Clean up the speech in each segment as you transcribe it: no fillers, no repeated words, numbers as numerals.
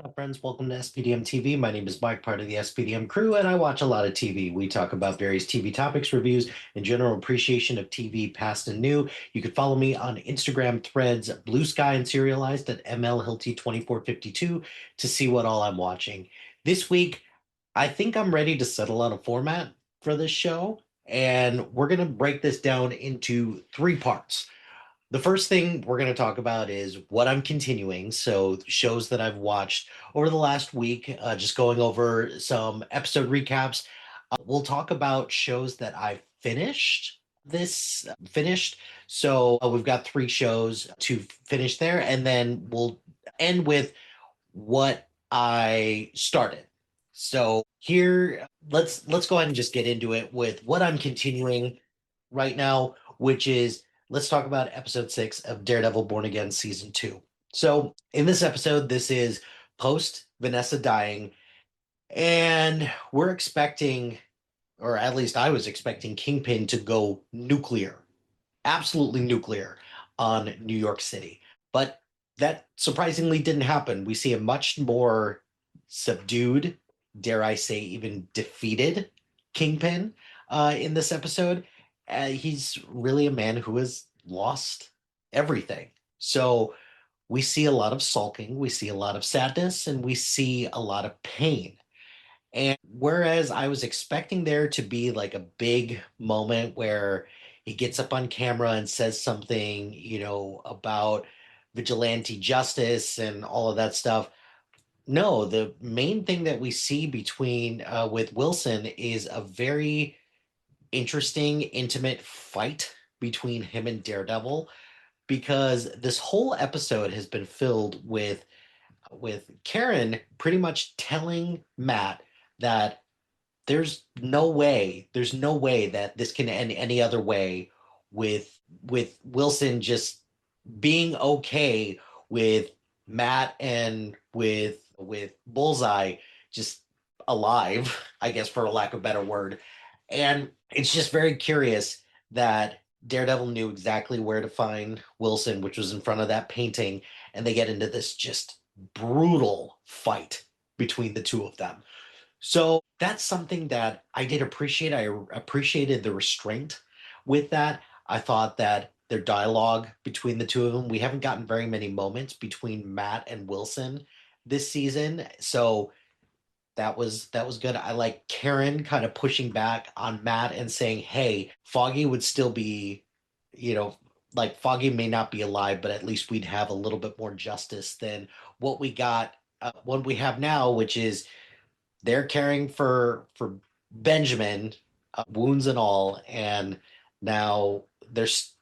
Hi, friends, welcome to SPDM TV. My name is Mike, part of the SPDM crew, and I watch a lot of TV. We talk about various TV topics, reviews, and general appreciation of TV, past and new. You can follow me on Instagram, Threads, Blue Sky, and Serialized at MLHilty2452 to see what all I'm watching. This week, I think I'm ready to settle on a format for this show, and we're going to break this down into three parts. The first thing we're going to talk about is what I'm continuing. So, shows that I've watched over the last week, just going over some episode recaps. We'll talk about shows that I've finished. So, we've got three shows to finish there, and then we'll end with what I started. So, here, let's go ahead and just get into it with what I'm continuing right now, which is let's talk about episode 6 of Daredevil Born Again season 2. So, in this episode, this is post Vanessa dying, and we're expecting, or at least I was expecting, Kingpin to go nuclear, absolutely nuclear on New York City. But that surprisingly didn't happen. We see a much more subdued, dare I say, even defeated Kingpin in this episode. He's really a man who has lost everything. So we see a lot of sulking, we see a lot of sadness, and we see a lot of pain. And whereas I was expecting there to be like a big moment where he gets up on camera and says something, about vigilante justice and all of that stuff. No, the main thing that we see between with Wilson is a very interesting, intimate fight between him and Daredevil because this whole episode has been filled with Karen pretty much telling Matt that there's no way that this can end any other way with Wilson just being okay with Matt and with Bullseye just alive, I guess for a lack of a better word. And it's just very curious that Daredevil knew exactly where to find Wilson, which was in front of that painting, and they get into this just brutal fight between the two of them. So that's something that I did appreciate. I appreciated the restraint with that. I thought that their dialogue between the two of them, we haven't gotten very many moments between Matt and Wilson this season. So that was good. I like Karen kind of pushing back on Matt and saying, "Hey, Foggy would still be, you know, like Foggy may not be alive, but at least we'd have a little bit more justice than what we have now, which is they're caring for Benjamin, wounds and all, and now there's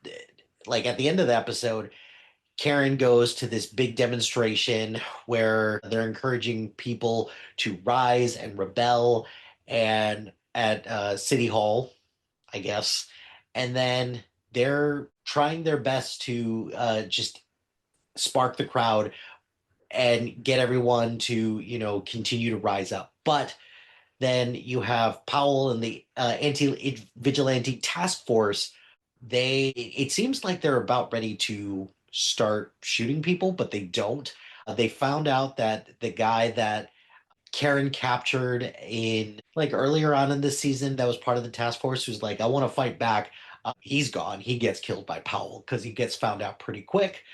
like at the end of the episode, Karen goes to this big demonstration where they're encouraging people to rise and rebel, and at City Hall, I guess, and then they're trying their best to just spark the crowd and get everyone to continue to rise up, but then you have Powell and the anti-vigilante task force. It seems like they're about ready to start shooting people, but they don't. They found out that the guy that Karen captured in like earlier on in this season that was part of the task force who's like, I want to fight back. He's gone. He gets killed by Powell because he gets found out pretty quick.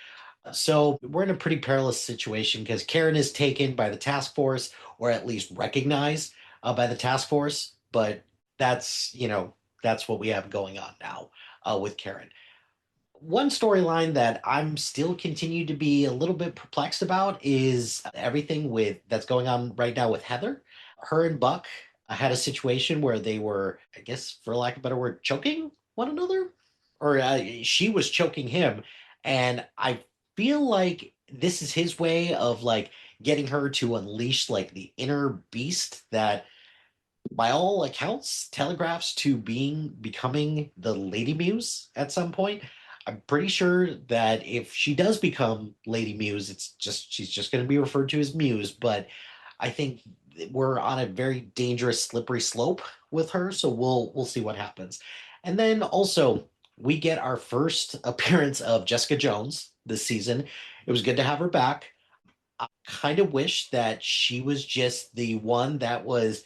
So we're in a pretty perilous situation because Karen is taken by the task force, or at least recognized by the task force. But that's what we have going on now with Karen. One storyline that I'm still continue to be a little bit perplexed about is everything with that's going on right now with Heather. Her and Buck had a situation where they were, I guess, for lack of a better word, choking one another, or she was choking him, and I feel like this is his way of like getting her to unleash like the inner beast that by all accounts telegraphs to becoming the Lady Muse at some point. I'm pretty sure that if she does become Lady Muse, she's just going to be referred to as Muse. But I think we're on a very dangerous, slippery slope with her. So we'll see what happens. And then also we get our first appearance of Jessica Jones this season. It was good to have her back. Kind of wish that she was just the one that was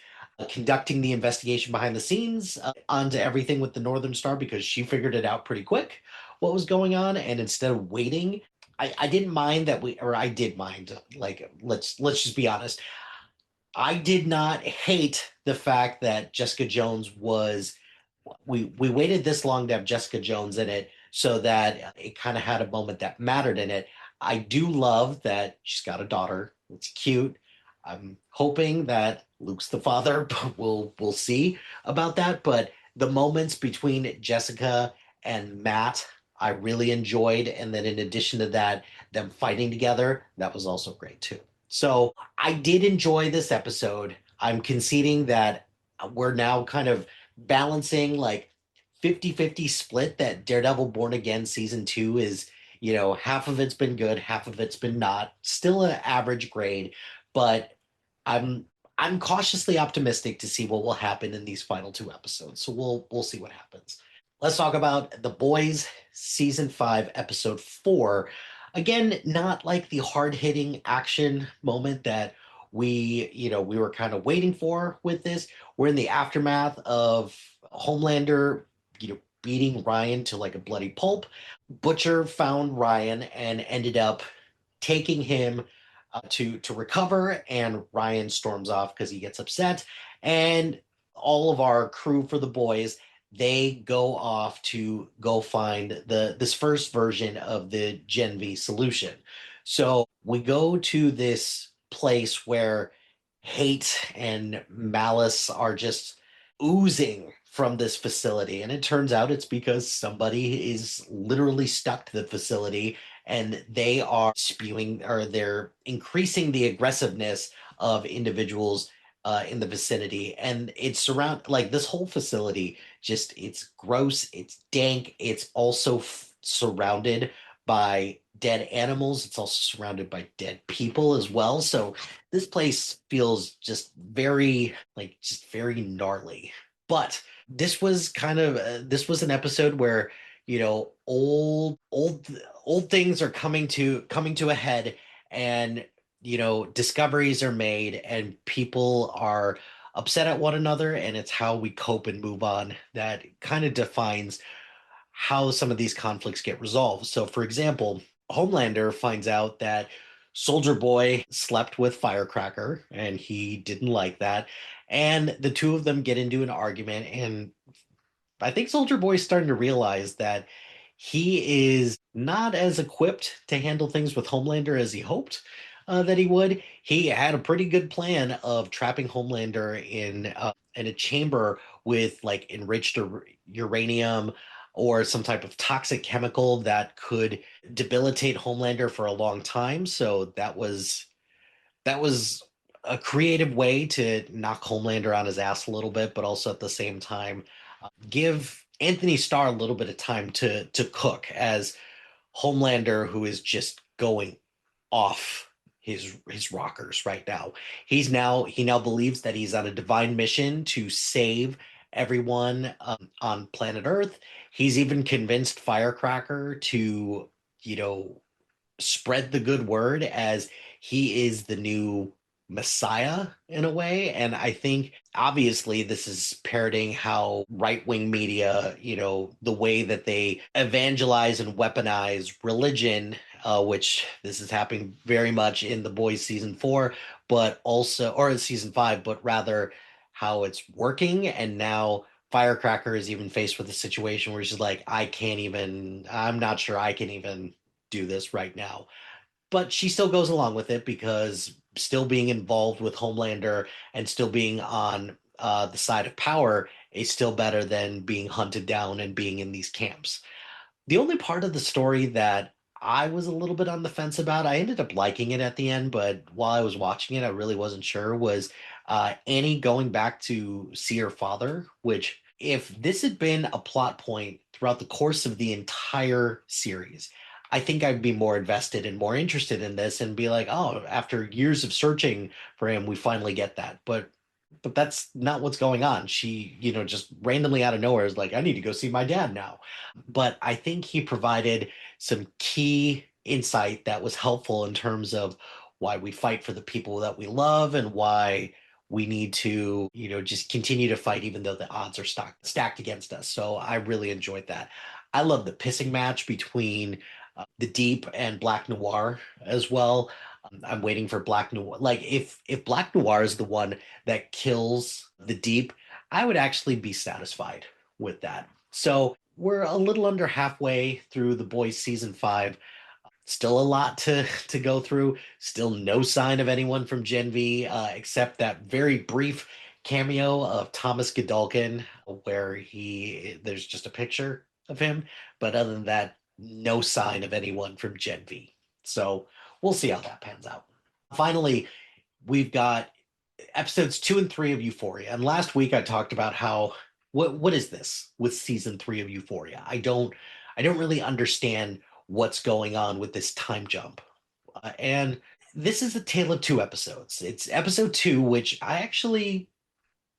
conducting the investigation behind the scenes onto everything with the Northern Star because she figured it out pretty quick what was going on. And instead of waiting, I didn't mind that or I did mind, like, let's just be honest. I did not hate the fact that Jessica Jones was we waited this long to have Jessica Jones in it so that it kind of had a moment that mattered in it. I do love that she's got a daughter. It's cute. I'm hoping that Luke's the father, but we'll see about that. But the moments between Jessica and Matt, I really enjoyed. And then in addition to that, them fighting together, that was also great too. So I did enjoy this episode. I'm conceding that we're now kind of balancing like 50-50 split that Daredevil Born Again season 2 is, half of it's been good, half of it's been not. Still an average grade, but I'm I'm cautiously optimistic to see what will happen in these final two episodes. So we'll see what happens. Let's talk about The Boys season 5 episode 4. Again, not like the hard-hitting action moment that we were kind of waiting for with this. We're in the aftermath of Homelander, beating Ryan to like a bloody pulp. Butcher found Ryan and ended up taking him to recover, and Ryan storms off because he gets upset. And all of our crew for the boys, they go off to go find this first version of the Gen V solution. So we go to this place where hate and malice are just oozing from this facility. And it turns out it's because somebody is literally stuck to the facility and they are spewing or they're increasing the aggressiveness of individuals in the vicinity. And it's surround like this whole facility, just it's gross, it's dank, it's also surrounded by dead animals. It's also surrounded by dead people as well. So this place feels just very gnarly. But this was an episode where old things are coming to a head, and discoveries are made and people are upset at one another, and it's how we cope and move on that kind of defines how some of these conflicts get resolved. So, for example, Homelander finds out that Soldier Boy slept with Firecracker and he didn't like that. And the two of them get into an argument. And I think Soldier Boy's starting to realize that he is not as equipped to handle things with Homelander as he hoped that he would. He had a pretty good plan of trapping Homelander in a chamber with like enriched uranium or some type of toxic chemical that could debilitate Homelander for a long time. So that was a creative way to knock Homelander on his ass a little bit, but also at the same time give Anthony Starr a little bit of time to cook as Homelander, who is just going off his rockers right now. He now believes that he's on a divine mission to save everyone on planet Earth. He's even convinced Firecracker to, you know, spread the good word as he is the new messiah in a way. And I think obviously this is parroting how right-wing media, the way that they evangelize and weaponize religion, which this is happening very much in The Boys season 4, but also, or in season 5, but rather how it's working. And now Firecracker is even faced with a situation where she's like, I'm not sure I can even do this right now. But she still goes along with it because still being involved with Homelander and still being on the side of power is still better than being hunted down and being in these camps. The only part of the story that I was a little bit on the fence about, I ended up liking it at the end, but while I was watching it, I really wasn't sure, was Annie going back to see her father, which, if this had been a plot point throughout the course of the entire series, I think I'd be more invested and more interested in this and be like, oh, after years of searching for him, we finally get that. But that's not what's going on. She, just randomly out of nowhere is like, I need to go see my dad now. But I think he provided some key insight that was helpful in terms of why we fight for the people that we love, and why we need to, just continue to fight even though the odds are stacked against us. So I really enjoyed that. I love the pissing match between the Deep and Black Noir as well. I'm waiting for Black Noir. Like if Black Noir is the one that kills the Deep, I would actually be satisfied with that. So we're a little under halfway through The Boys season 5. Still a lot to go through. Still no sign of anyone from Gen V, except that very brief cameo of Thomas Godolkin, where there's just a picture of him. But other than that, no sign of anyone from Gen V. So we'll see how that pans out. Finally, we've got episodes 2 and 3 of Euphoria. And last week I talked about how what is this with season 3 of Euphoria? I don't really understand what's going on with this time jump. And this is a tale of two episodes. It's episode 2, which I actually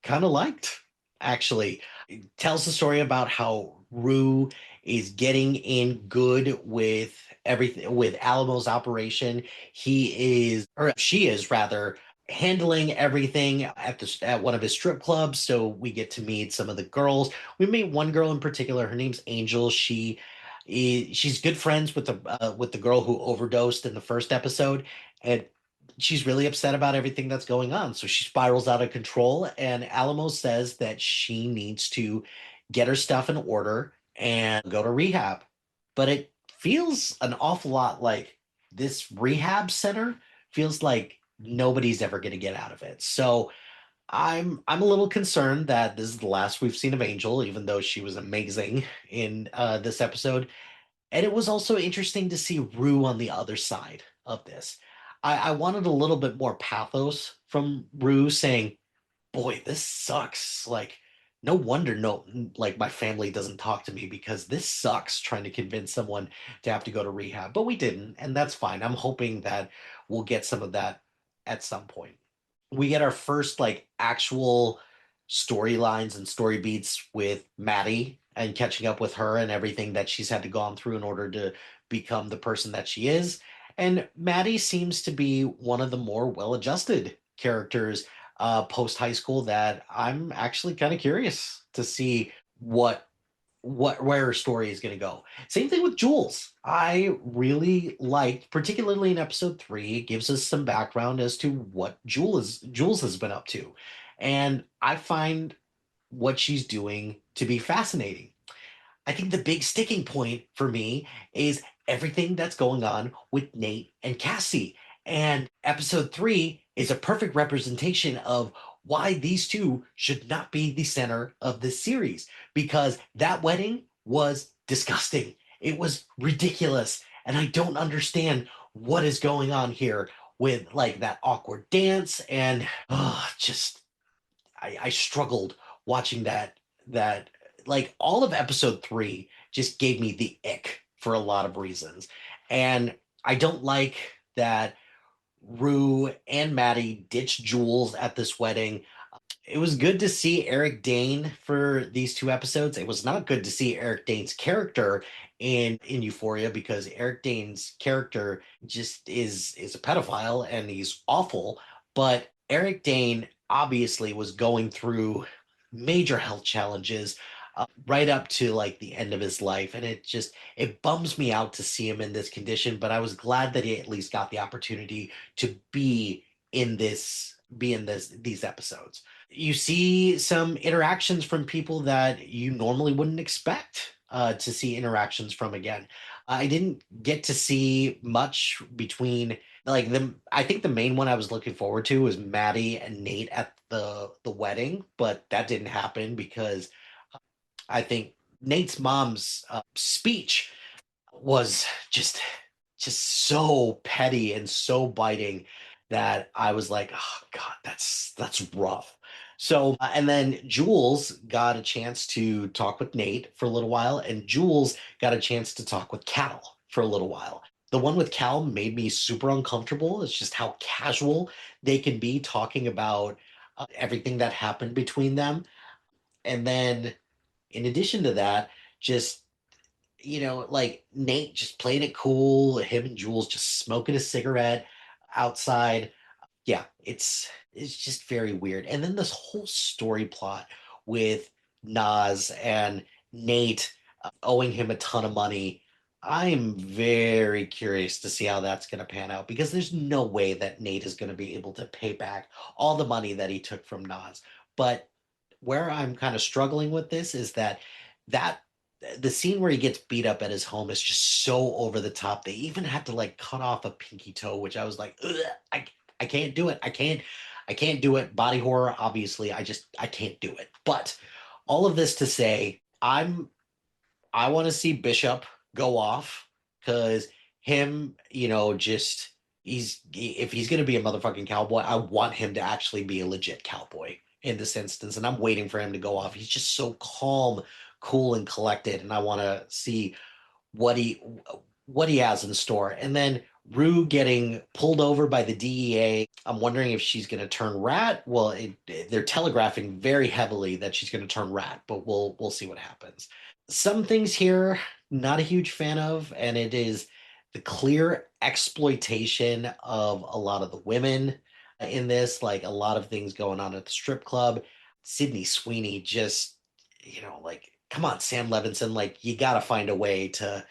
kind of liked. Actually, it tells the story about how Rue is getting in good with everything with Alamo's operation. He is, or she is rather, handling everything at one of his strip clubs. So we get to meet some of the girls. We meet one girl in particular. Her name's Angel. She's good friends with the girl who overdosed in the first episode, and she's really upset about everything that's going on. So she spirals out of control, and Alamo says that she needs to get her stuff in order and go to rehab. But it feels an awful lot like this rehab center feels like nobody's ever going to get out of it. So I'm a little concerned that this is the last we've seen of Angel, even though she was amazing in this episode. And it was also interesting to see Rue on the other side of this. I wanted a little bit more pathos from Rue saying, boy, this sucks. Like, no wonder like my family doesn't talk to me because this sucks trying to convince someone to have to go to rehab. But we didn't, and that's fine. I'm hoping that we'll get some of that at some point. We get our first like actual storylines and story beats with Maddie and catching up with her and everything that she's had to gone through in order to become the person that she is. And Maddie seems to be one of the more well-adjusted characters post high school that I'm actually kind of curious to see where her story is going to go. Same thing with Jules. I really liked, particularly in episode 3, it gives us some background as to what Jules has been up to, and I find what she's doing to be fascinating. I think the big sticking point for me is everything that's going on with Nate and Cassie. And episode 3 is a perfect representation of why these two should not be the center of this series, because that wedding was disgusting. It was ridiculous. And I don't understand what is going on here with like that awkward dance. And just I struggled watching that like all of episode 3 just gave me the ick for a lot of reasons. And I don't like that Rue and Maddie ditched Jules at this wedding. It was good to see Eric Dane for these 2 episodes. It was not good to see Eric Dane's character in Euphoria, because Eric Dane's character just is a pedophile and he's awful. But Eric Dane obviously was going through major health challenges right up to like the end of his life, and it bums me out to see him in this condition. But I was glad that he at least got the opportunity to be in these episodes. You see some interactions from people that you normally wouldn't expect to see interactions from again. I didn't get to see much between like them. I think the main one I was looking forward to was Maddie and Nate at the wedding, but that didn't happen because I think Nate's mom's speech was just so petty and so biting that I was like, oh God, that's rough. So and then Jules got a chance to talk with Nate for a little while, and Jules got a chance to talk with Cal for a little while. The one with Cal made me super uncomfortable. It's just how casual they can be talking about everything that happened between them. And then in addition to that, just like Nate just playing it cool, him and Jules just smoking a cigarette. outside. Yeah, it's just very weird. And then this whole story plot with Nas and Nate owing him a ton of money. I'm very curious to see how that's going to pan out because there's no way that Nate is going to be able to pay back all the money that he took from Nas. But where I'm kind of struggling with this is that the scene where he gets beat up at his home is just so over the top. They even had to like cut off a pinky toe, which I was like, ugh, I can't do it. I can't do it. Body horror, obviously. I can't do it. But all of this to say, I want to see Bishop go off because him, just he's if he's gonna be a motherfucking cowboy, I want him to actually be a legit cowboy in this instance, and I'm waiting for him to go off. He's just so calm, cool, and collected, and I want to see what he what he has in store. And then Rue getting pulled over by the DEA. I'm wondering if she's going to turn rat. Well, they're telegraphing very heavily that she's going to turn rat, but we'll see what happens. Some things here, not a huge fan of, and it is the clear exploitation of a lot of the women in this, like a lot of things going on at the strip club. Sydney Sweeney just, like, come on, Sam Levinson, like, you got to find a way to,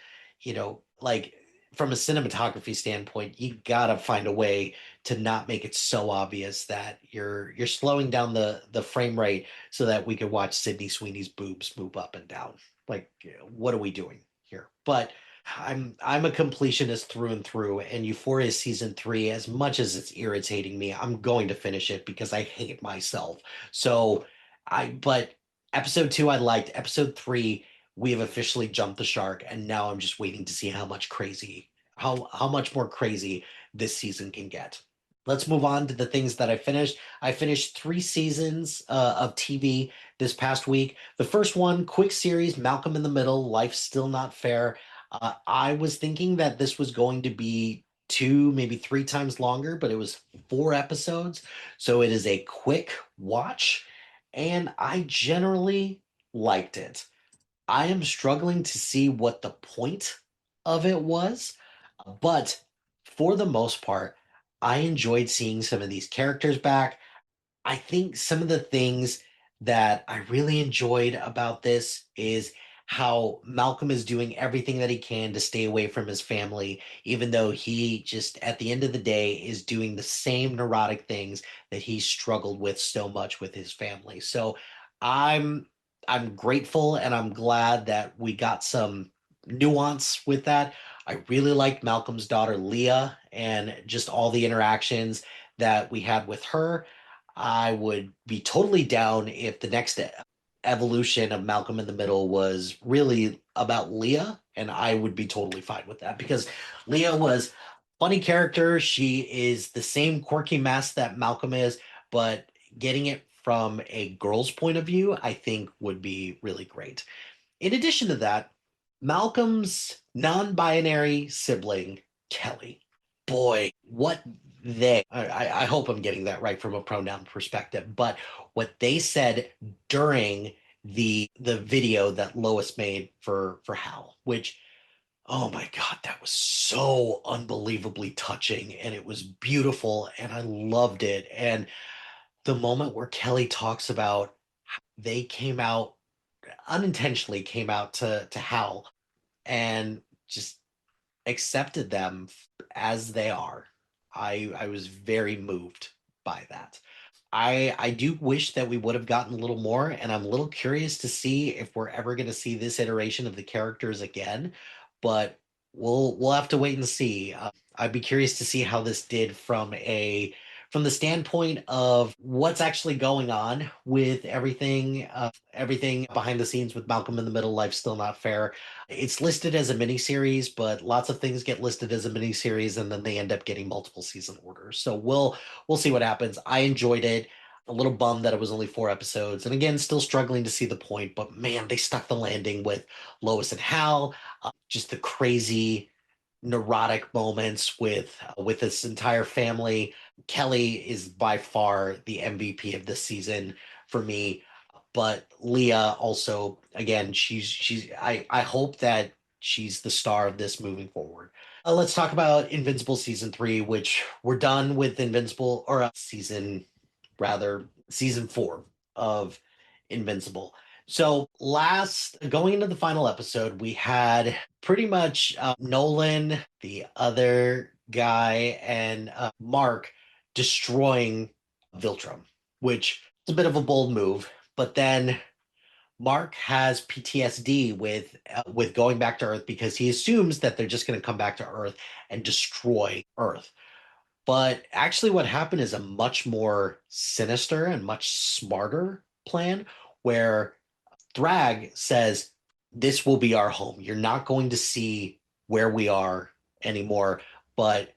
like, from a cinematography standpoint, you got to find a way to not make it so obvious that you're slowing down the frame rate so that we can watch Sydney Sweeney's boobs move up and down. Like, what are we doing here? But I'm a completionist through and through, and Euphoria season three, as much as it's irritating me, I'm going to finish it because I hate myself. So but episode two I liked. Episode three, we have officially jumped the shark, and now I'm just waiting to see how much more crazy this season can get. Let's move on to the things that I finished. I finished three seasons of TV this past week. The first one, quick series, Malcolm in the Middle, Life's Still Not Fair. I was thinking that this was going to be two, maybe three times longer, but it was four episodes. So it is a quick watch, and I generally liked it. I am struggling to see what the point of it was, but for the most part, I enjoyed seeing some of these characters back. I think some of the things that I really enjoyed about this is how Malcolm is doing everything that he can to stay away from his family, even though he just, at the end of the day, is doing the same neurotic things that he struggled with so much with his family. So I'm I'm grateful and I'm glad that we got some nuance with that. I really liked Malcolm's daughter Leah and just all the interactions that we had with her. I would be totally down if the next evolution of Malcolm in the Middle was really about Leah, and I would be totally fine with that because Leah was a funny character. She is the same quirky mess that Malcolm is, but getting it from a girl's point of view, I think would be really great. In addition to that, Malcolm's non-binary sibling, Kelly. Boy, what I hope I'm getting that right from a pronoun perspective, but what they said during the video that Lois made for Hal, which, oh my God, that was so unbelievably touching and it was beautiful and I loved it. And the moment where Kelly talks about they came out unintentionally came out to Hal and just accepted them as they are. I was very moved by that. I do wish that we would have gotten a little more, and I'm a little curious to see if we're ever going to see this iteration of the characters again. But we'll have to wait and see. I'd be curious to see how this did from the standpoint of what's actually going on with everything behind the scenes with Malcolm in the Middle, Life's Still Not Fair. It's listed as a miniseries, but lots of things get listed as a miniseries, and then they end up getting multiple season orders. So we'll see what happens. I enjoyed it. A little bummed that it was only four episodes, and again, still struggling to see the point. But man, they stuck the landing with Lois and Hal. Just the crazy, neurotic moments with this entire family. Kelly is by far the MVP of this season for me. But Leah also, again, she's I hope that she's the star of this moving forward. Let's talk about Invincible season 3, which we're done with Invincible, or season 4 of Invincible. So last going into the final episode, we had pretty much Nolan, the other guy, and Mark destroying Viltrum, which is a bit of a bold move. But then Mark has PTSD with going back to Earth because he assumes that they're just going to come back to Earth and destroy Earth. But actually, what happened is a much more sinister and much smarter plan where Thrag says, "This will be our home. You're not going to see where we are anymore, but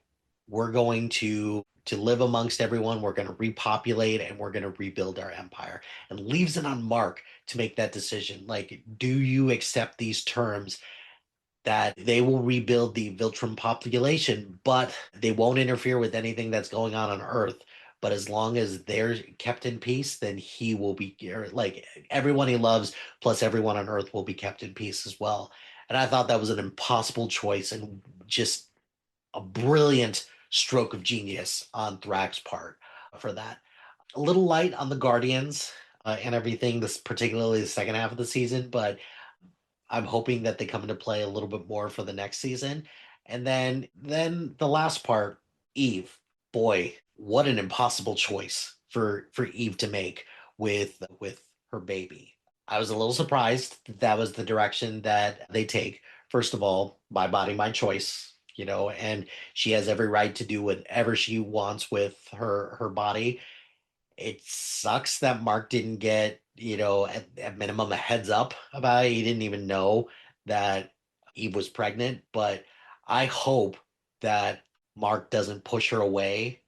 we're going to live amongst everyone. We're going to repopulate and we're going to rebuild our empire." And leaves it on Mark to make that decision. Like, do you accept these terms that they will rebuild the Viltrum population, but they won't interfere with anything that's going on Earth? But as long as they're kept in peace, then he will be like everyone he loves, plus everyone on Earth will be kept in peace as well. And I thought that was an impossible choice and just a brilliant stroke of genius on Thrax's part for that. A little light on the Guardians and everything, this particularly the second half of the season, but I'm hoping that they come into play a little bit more for the next season. And then the last part, Eve. Boy, what an impossible choice for Eve to make with her baby. I was a little surprised that that was the direction that they take. First of all, my body, my choice, and she has every right to do whatever she wants with her body. It sucks that Mark didn't get, at minimum a heads up about it. He didn't even know that Eve was pregnant, but I hope that Mark doesn't push her away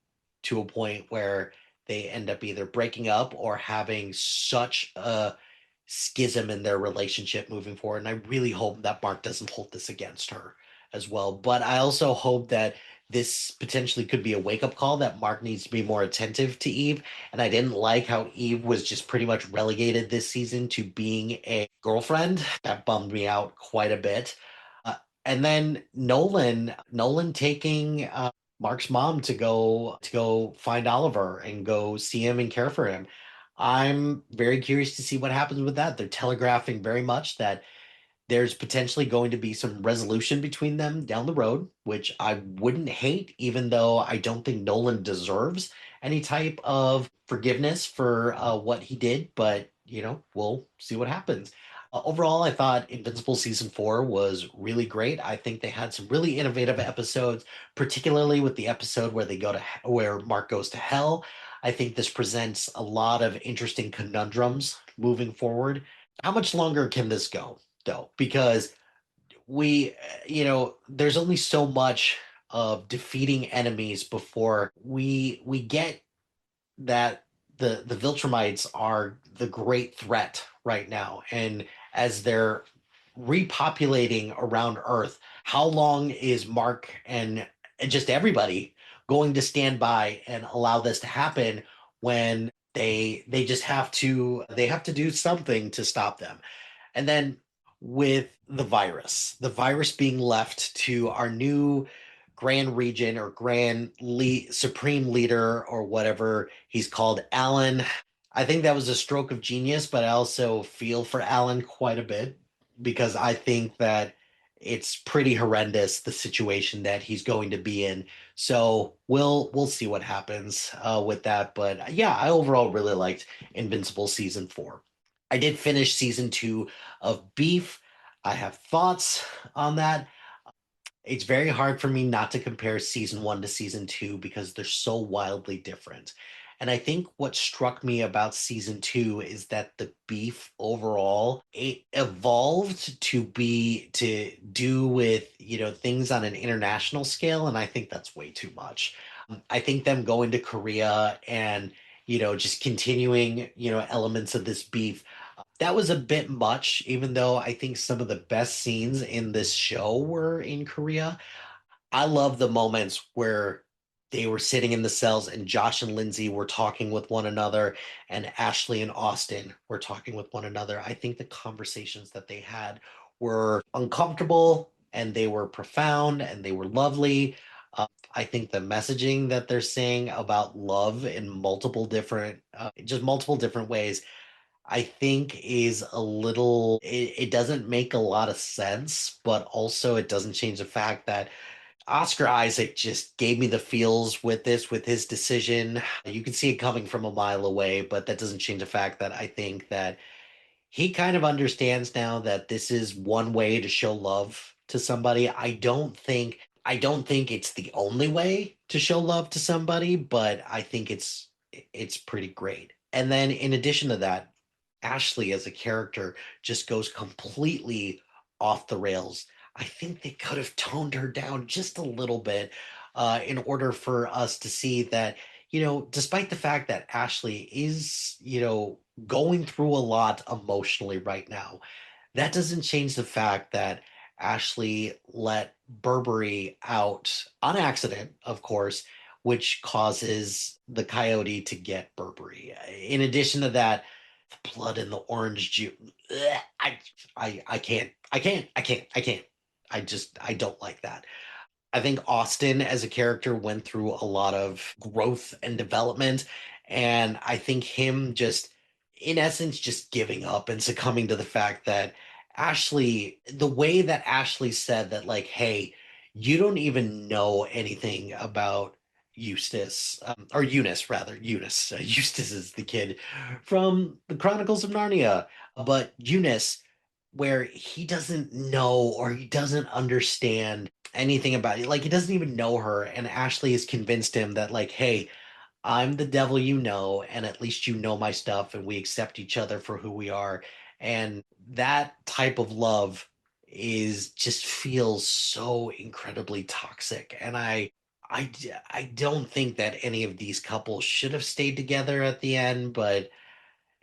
to a point where they end up either breaking up or having such a schism in their relationship moving forward. And I really hope that Mark doesn't hold this against her as well. But I also hope that this potentially could be a wake up call that Mark needs to be more attentive to Eve. And I didn't like how Eve was just pretty much relegated this season to being a girlfriend. That bummed me out quite a bit. And then Nolan taking Mark's mom to go find Oliver and go see him and care for him. I'm very curious to see what happens with that. They're telegraphing very much that there's potentially going to be some resolution between them down the road, which I wouldn't hate, even though I don't think Nolan deserves any type of forgiveness for what he did. But, we'll see what happens. Overall, I thought Invincible season 4 was really great. I think they had some really innovative episodes, particularly with the episode where where Mark goes to hell. I think this presents a lot of interesting conundrums moving forward. How much longer can this go, though? Because there's only so much of defeating enemies before we get that the Viltrumites are the great threat right now. And as they're repopulating around Earth, how long is Mark and just everybody going to stand by and allow this to happen when they just have to do something to stop them? And then with the virus being left to our new Grand Regent or Supreme Leader or whatever he's called, Alan. I think that was a stroke of genius, but I also feel for Alan quite a bit because I think that it's pretty horrendous the situation that he's going to be in. So we'll see what happens with that. But yeah, I overall really liked Invincible season 4. I did finish season 2 of Beef. I have thoughts on that. It's very hard for me not to compare season 1 to season 2 because they're so wildly different. And I think what struck me about season 2 is that the beef overall it evolved to do with, things on an international scale, and I think that's way too much. I think them going to Korea and, just continuing, elements of this beef that was a bit much, even though I think some of the best scenes in this show were in Korea. I love the moments where they were sitting in the cells and Josh and Lindsay were talking with one another and Ashley and Austin were talking with one another. I think the conversations that they had were uncomfortable and they were profound and they were lovely. I think the messaging that they're saying about love in just multiple different ways, I think is it doesn't make a lot of sense, but also it doesn't change the fact that Oscar Isaac just gave me the feels with with his decision. You can see it coming from a mile away, but that doesn't change the fact that I think that he kind of understands now that this is one way to show love to somebody. I don't think it's the only way to show love to somebody, but I think it's pretty great. And then in addition to that, Ashley as a character just goes completely off the rails. I think they could have toned her down just a little bit in order for us to see that, despite the fact that Ashley is, going through a lot emotionally right now, that doesn't change the fact that Ashley let Burberry out on accident, of course, which causes the coyote to get Burberry. In addition to that, the blood in the orange juice. I can't. I don't like that. I think Austin as a character went through a lot of growth and development. And I think him just, in essence, just giving up and succumbing to the fact that the way that Ashley said that, like, hey, you don't even know anything about Eustace, or Eunice, rather. Eunice. Eustace is the kid from the Chronicles of Narnia. But Eunice, where he doesn't know or he doesn't understand anything about it. Like he doesn't even know her. And Ashley has convinced him that, like, hey, I'm the devil you know, and at least you know my stuff, and we accept each other for who we are. And that type of love is just feels so incredibly toxic. And I, I don't think that any of these couples should have stayed together at the end, but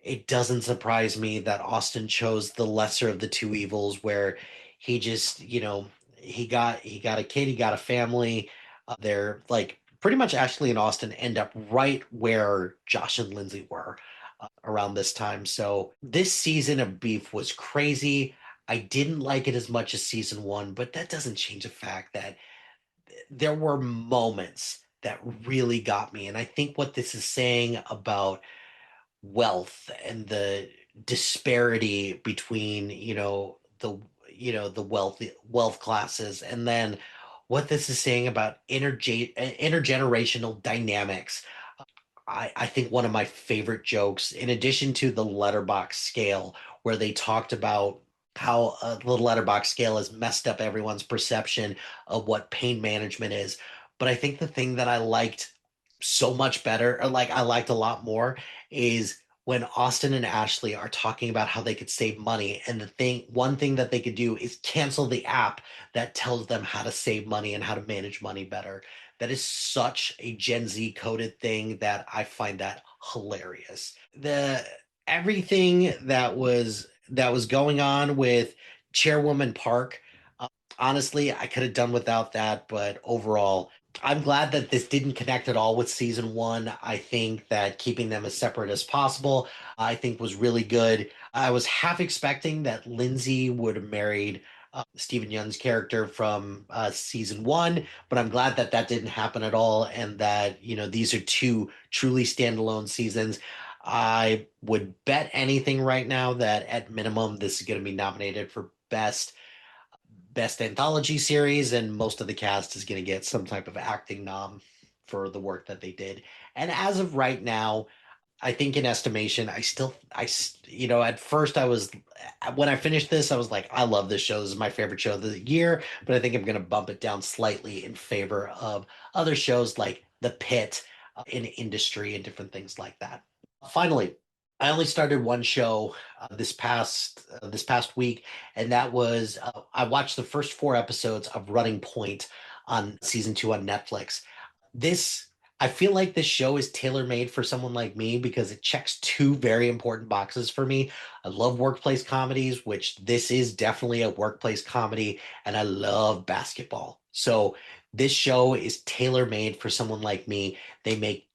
it doesn't surprise me that Austin chose the lesser of the two evils, where he just, he got a kid, he got a family. They're like pretty much Ashley and Austin end up right where Josh and Lindsay were around this time. So this season of Beef was crazy. I didn't like it as much as season one, but that doesn't change the fact that there were moments that really got me. And I think what this is saying about wealth and the disparity between the wealth classes, and then what this is saying about intergenerational dynamics. I think one of my favorite jokes, in addition to the letterbox scale, where they talked about how the letterbox scale has messed up everyone's perception of what pain management is. But I think the thing that I liked so much better, or like I liked a lot more, is when Austin and Ashley are talking about how they could save money. And one thing that they could do is cancel the app that tells them how to save money and how to manage money better. That is such a Gen Z coded thing that I find that hilarious. The Everything that was going on with Chairwoman Park, uh, honestly, I could have done without that, but overall, I'm glad that this didn't connect at all with season one. I think that keeping them as separate as possible, I think was really good. I was half expecting that Lindsay would have married Stephen Young's character from season one, but I'm glad that that didn't happen at all, and that these are two truly standalone seasons. I would bet anything right now that at minimum this is going to be nominated for best anthology series, and most of the cast is going to get some type of acting nom for the work that they did. And as of right now, I think in estimation, at first I was, when I finished this, I was like, I love this show. This is my favorite show of the year. But I think I'm going to bump it down slightly in favor of other shows like The Pit, in industry and different things like that. Finally, I only started one show this past week, and that was I watched the first four episodes of Running Point on season two on Netflix. This I feel like this show is tailor made for someone like me because it checks two very important boxes for me. I love workplace comedies, which this is definitely a workplace comedy, and I love basketball. So this show is tailor made for someone like me. They make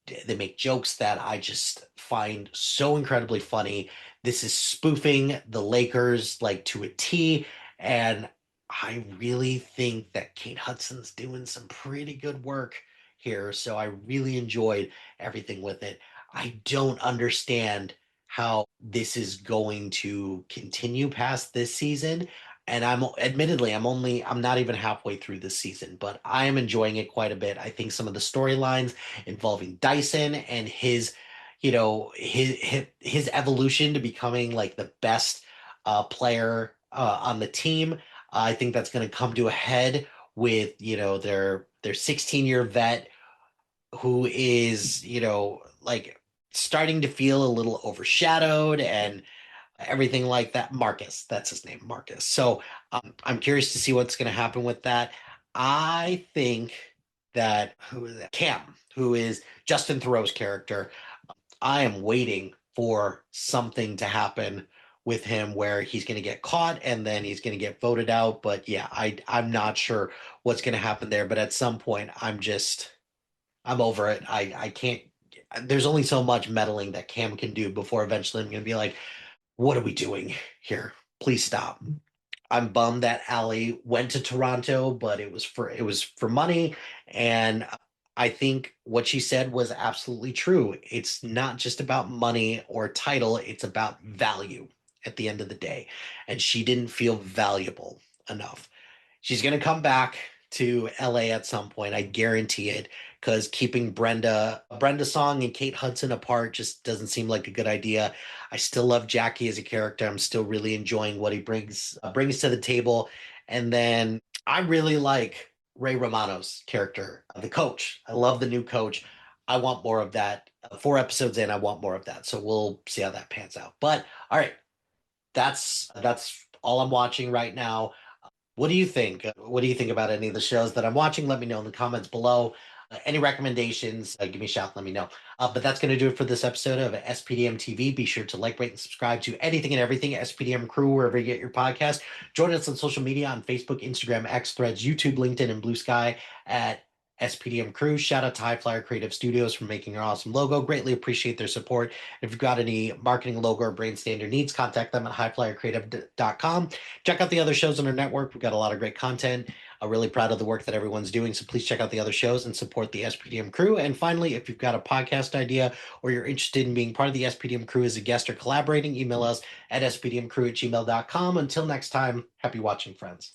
jokes that I just find so incredibly funny. This is spoofing the Lakers like to a T, And I really think that Kate Hudson's doing some pretty good work here. So I really enjoyed everything with it. I don't understand how this is going to continue past this season. And I'm not even halfway through this season, but I am enjoying it quite a bit. I think some of the storylines involving Dyson and his evolution to becoming like the best player on the team. I think that's going to come to a head with their 16-year vet who is like starting to feel a little overshadowed and everything like that. Marcus, that's his name, Marcus. So I'm curious to see what's going to happen with that. I think that who is that? Cam, who is Justin Theroux's character. I am waiting for something to happen with him where he's going to get caught and then he's going to get voted out. But yeah, I'm not sure what's going to happen there. But at some point, I'm over it. I can't. There's only so much meddling that Cam can do before eventually I'm going to be like, what are we doing here? Please stop. I'm bummed that Allie went to Toronto, but it was for money, and I think what she said was absolutely true. It's not just about money or title, it's about value at the end of the day. And she didn't feel valuable enough. She's going to come back to LA at some point. I guarantee it. Because keeping Brenda Song and Kate Hudson apart just doesn't seem like a good idea. I still love Jackie as a character. I'm still really enjoying what he brings to the table. And then I really like Ray Romano's character, the coach. I love the new coach. I want more of that. 4 episodes in, I want more of that. So we'll see how that pans out. But all right, that's all I'm watching right now. What do you think? What do you think about any of the shows that I'm watching? Let me know in the comments below. Any recommendations, give me a shout, let me know. But that's going to do it for this episode of SPDM TV. Be sure to like, rate, and subscribe to anything and everything SPDM Crew, wherever you get your podcast. Join us on social media on Facebook, Instagram, X, Threads, YouTube, LinkedIn, and Blue Sky at SPDM Crew. Shout out to HiFlyer Creative Studios for making our awesome logo. Greatly appreciate their support. If you've got any marketing, logo, or brand standard needs, contact them at HiFlyerCreative.com. Check out the other shows on our network. We've got a lot of great content. I'm really proud of the work that everyone's doing. So please check out the other shows and support the SPDM Crew. And finally, if you've got a podcast idea or you're interested in being part of the SPDM Crew as a guest or collaborating, email us at spdmcrew@gmail.com. Until next time, happy watching, friends.